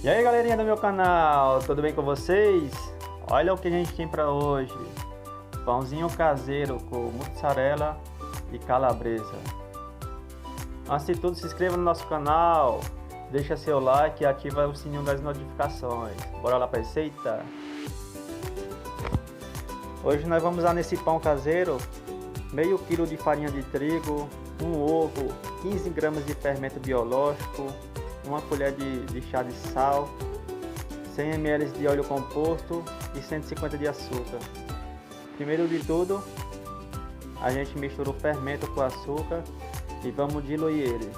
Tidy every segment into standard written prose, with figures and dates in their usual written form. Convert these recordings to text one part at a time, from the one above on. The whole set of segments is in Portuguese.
E aí galerinha do meu canal, tudo bem com vocês? Olha o que a gente tem para hoje: pãozinho caseiro com mussarela e calabresa. Antes de tudo, se inscreva no nosso canal, deixa seu like e ativa o sininho das notificações. Bora lá para a receita? Hoje nós vamos usar nesse pão caseiro meio quilo de farinha de trigo, um ovo, 15 gramas de fermento biológico, uma colher de chá de sal, 100 ml de óleo composto e 150 de açúcar. Primeiro de tudo, a gente mistura o fermento com o açúcar e vamos diluir ele.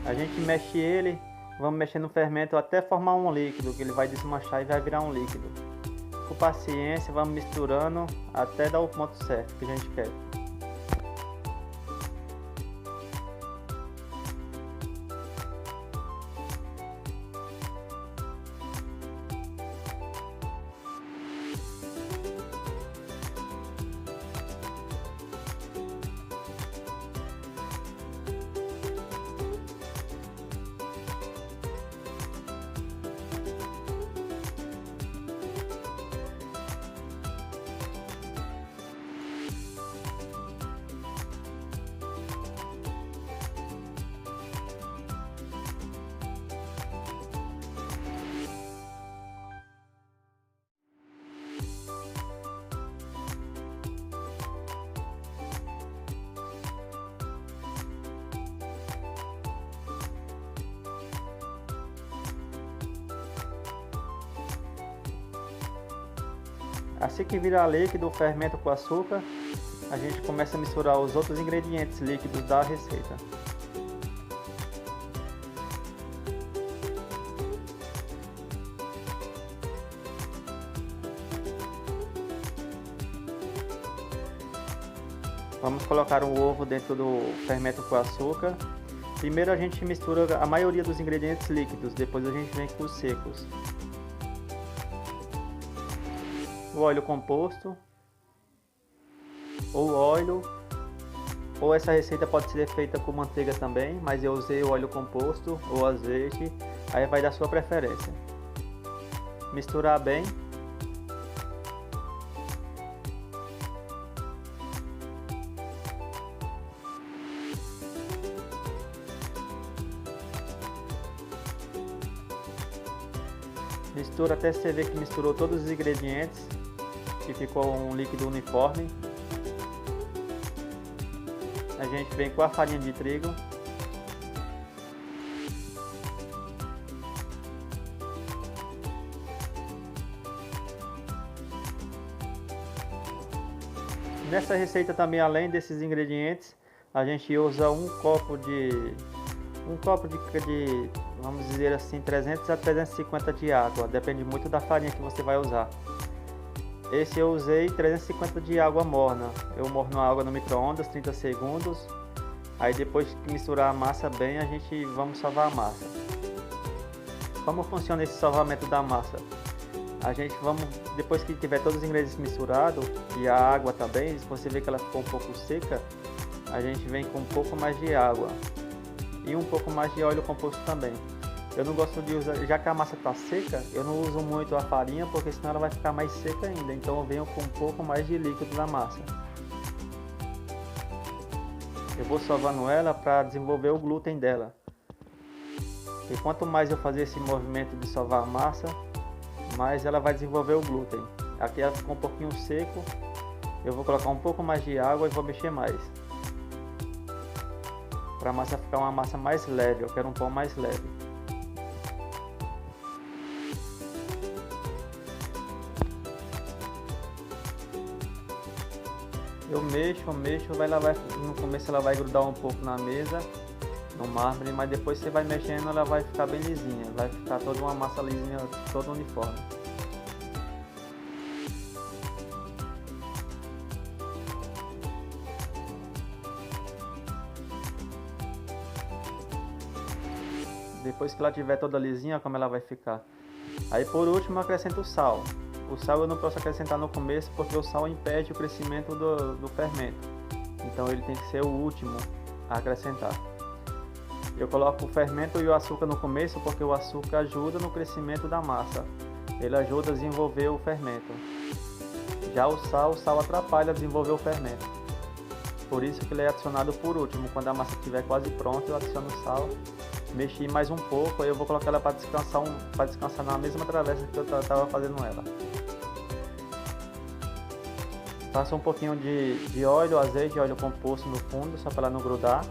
A gente mexe ele, vamos mexendo no fermento até formar um líquido, que ele vai desmanchar e vai virar um líquido. Com paciência, vamos misturando até dar o ponto certo que a gente quer. Assim que virar líquido o fermento com açúcar, a gente começa a misturar os outros ingredientes líquidos da receita. Vamos colocar o ovo dentro do fermento com açúcar. Primeiro a gente mistura a maioria dos ingredientes líquidos, depois a gente vem com os secos. O óleo composto, ou óleo, ou essa receita pode ser feita com manteiga também, mas eu usei o óleo composto ou azeite, aí vai da sua preferência. Misturar bem. Mistura até você ver que misturou todos os ingredientes, que ficou um líquido uniforme. A gente vem com a farinha de trigo. Nessa receita também, além desses ingredientes, a gente usa um copo de vamos dizer assim, 300 a 350 de água, depende muito da farinha que você vai usar. Esse eu usei 350 de água morna. Eu morno a água no micro-ondas 30 segundos. Aí depois que misturar a massa bem, vamos sovar a massa. Como funciona esse sovamento da massa? Depois que tiver todos os ingredientes misturados e a água também, se você vê que ela ficou um pouco seca, a gente vem com um pouco mais de água e um pouco mais de óleo composto também. Eu não gosto de usar, já que a massa está seca, eu não uso muito a farinha, porque senão ela vai ficar mais seca ainda. Então eu venho com um pouco mais de líquido na massa. Eu vou sovando ela para desenvolver o glúten dela. E quanto mais eu fazer esse movimento de sovar a massa, mais ela vai desenvolver o glúten. Aqui ela ficou um pouquinho seco, eu vou colocar um pouco mais de água e vou mexer mais. Para a massa ficar uma massa mais leve, eu quero um pão mais leve. Eu mexo, no começo ela vai grudar um pouco na mesa, no mármore, mas depois você vai mexendo, ela vai ficar bem lisinha, vai ficar toda uma massa lisinha, toda uniforme. Depois que ela tiver toda lisinha, como ela vai ficar. Aí por último eu acrescento o sal. O sal eu não posso acrescentar no começo porque o sal impede o crescimento do fermento. Então ele tem que ser o último a acrescentar. Eu coloco o fermento e o açúcar no começo porque o açúcar ajuda no crescimento da massa. Ele ajuda a desenvolver o fermento. Já o sal atrapalha a desenvolver o fermento. Por isso que ele é adicionado por último. Quando a massa estiver quase pronta, eu adiciono o sal. Mexi mais um pouco, aí eu vou colocar ela para descansar na mesma travessa que eu estava fazendo ela. Passa um pouquinho de óleo, azeite, óleo composto no fundo, só para ela não grudar.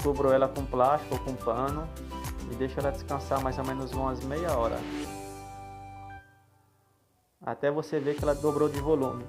Cubro ela com plástico ou com pano e deixo ela descansar mais ou menos umas meia hora. Até você ver que ela dobrou de volume.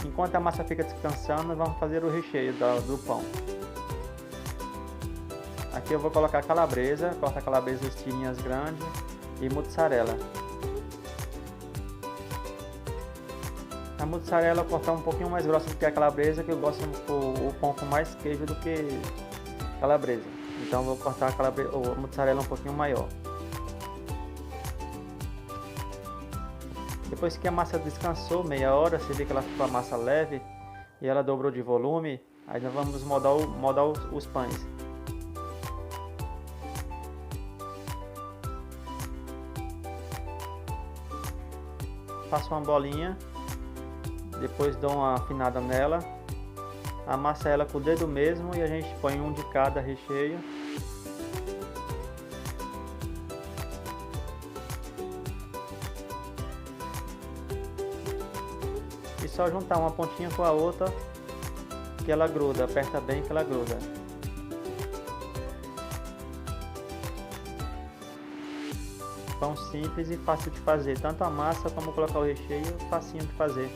Enquanto a massa fica descansando, vamos fazer o recheio do pão. Aqui eu vou colocar calabresa, corta a calabresa em tirinhas grandes e mussarela. A mussarela eu vou cortar um pouquinho mais grossa do que a calabresa, que eu gosto o pão com mais queijo do que calabresa. Então eu vou cortar a mussarela um pouquinho maior. Depois que a massa descansou meia hora, você vê que ela ficou a massa leve e ela dobrou de volume, aí nós vamos moldar os pães. Faço uma bolinha, depois dou uma afinada nela, amassa ela com o dedo mesmo e a gente põe um de cada recheio. E só juntar uma pontinha com a outra que ela gruda, aperta bem que ela gruda. Pão simples e fácil de fazer, tanto a massa como colocar o recheio, facinho de fazer.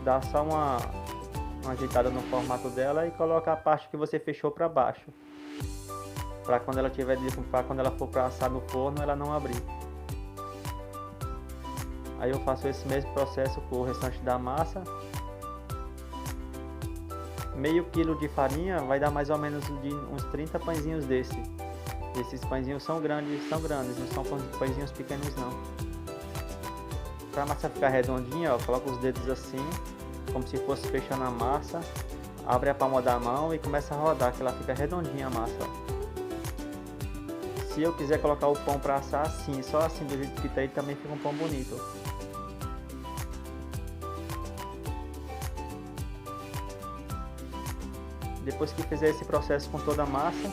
Dá só uma ajeitada no formato dela e coloca a parte que você fechou para baixo, para quando ela for para assar no forno ela não abrir. Aí eu faço esse mesmo processo com o restante da massa. Meio quilo de farinha vai dar mais ou menos uns 30 pãezinhos desse. Esses pãezinhos são grandes, não são pãezinhos pequenos não. Para a massa ficar redondinha, ó, coloca os dedos assim, como se fosse fechando a massa. Abre a palma da mão e começa a rodar, que ela fica redondinha a massa. Ó. Se eu quiser colocar o pão para assar assim, só assim do jeito que tá aí, também fica um pão bonito. Depois que fizer esse processo com toda a massa,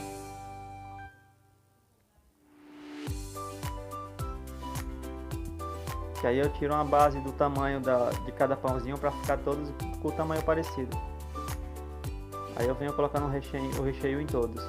que aí eu tiro uma base do tamanho de cada pãozinho para ficar todos com o tamanho parecido. Aí eu venho colocando o recheio em todos.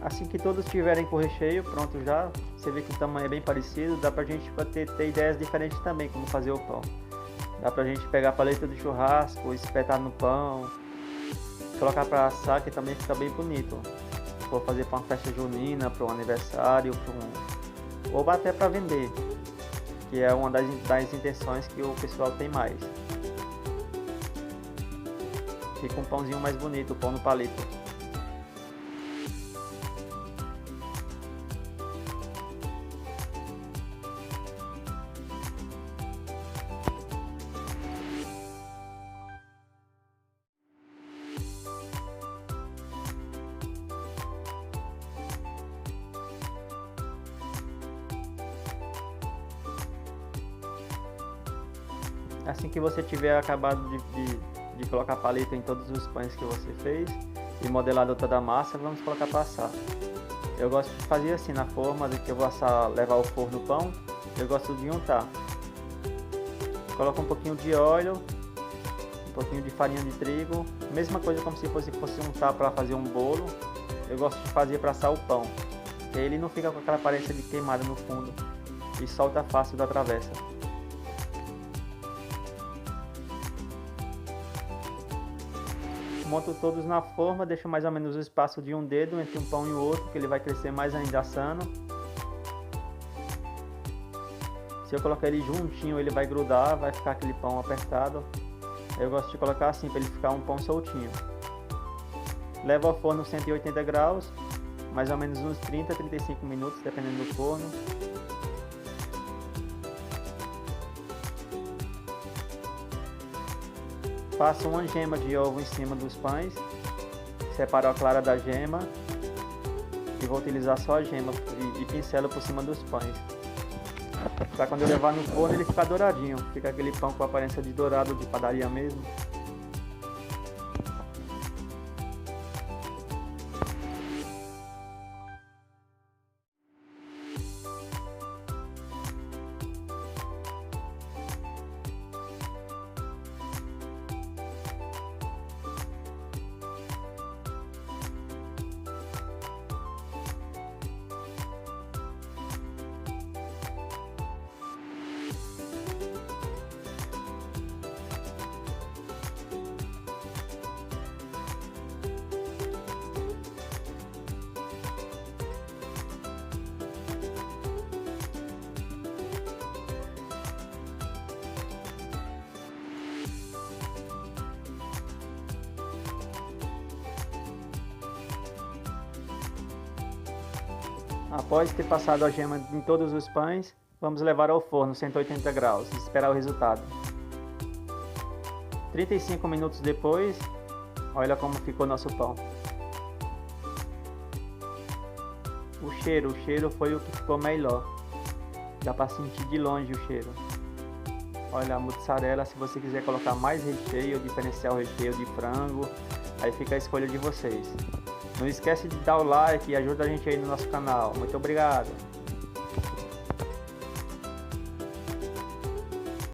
Assim que todos estiverem com o recheio pronto já, você vê que o tamanho é bem parecido, dá pra gente ter ideias diferentes também como fazer o pão. Dá pra gente pegar a paleta de churrasco, espetar no pão, colocar pra assar, que também fica bem bonito. Se for fazer pra uma festa junina, para um aniversário, ou até pra vender, que é uma das intenções que o pessoal tem mais. Fica um pãozinho mais bonito, o pão no palito. Assim que você tiver acabado de colocar palito em todos os pães que você fez e modelado toda a massa, vamos colocar para assar. Eu gosto de fazer assim na forma de que eu vou levar ao forno o pão Eu gosto de untar. Coloco um pouquinho de óleo, um pouquinho de farinha de trigo, mesma coisa como se fosse untar para fazer um bolo. Eu gosto de fazer para assar o pão, que ele não fica com aquela aparência de queimado no fundo e solta fácil da travessa. Monto todos na forma, deixo mais ou menos o espaço de um dedo entre um pão e o outro, que ele vai crescer mais ainda assando. Se eu colocar ele juntinho, ele vai grudar, vai ficar aquele pão apertado. Eu gosto de colocar assim, para ele ficar um pão soltinho. Levo ao forno 180 graus, mais ou menos uns 30 a 35 minutos, dependendo do forno. Passo uma gema de ovo em cima dos pães, separo a clara da gema e vou utilizar só a gema e pincelo por cima dos pães. Para quando eu levar no forno ele ficar douradinho, fica aquele pão com aparência de dourado de padaria mesmo. Após ter passado a gema em todos os pães, vamos levar ao forno 180 graus e esperar o resultado. 35 minutos depois, olha como ficou nosso pão. O cheiro foi o que ficou melhor. Dá para sentir de longe o cheiro. Olha a mussarela, se você quiser colocar mais recheio, diferenciar o recheio de frango, aí fica a escolha de vocês. Não esquece de dar o like e ajuda a gente aí no nosso canal. Muito obrigado!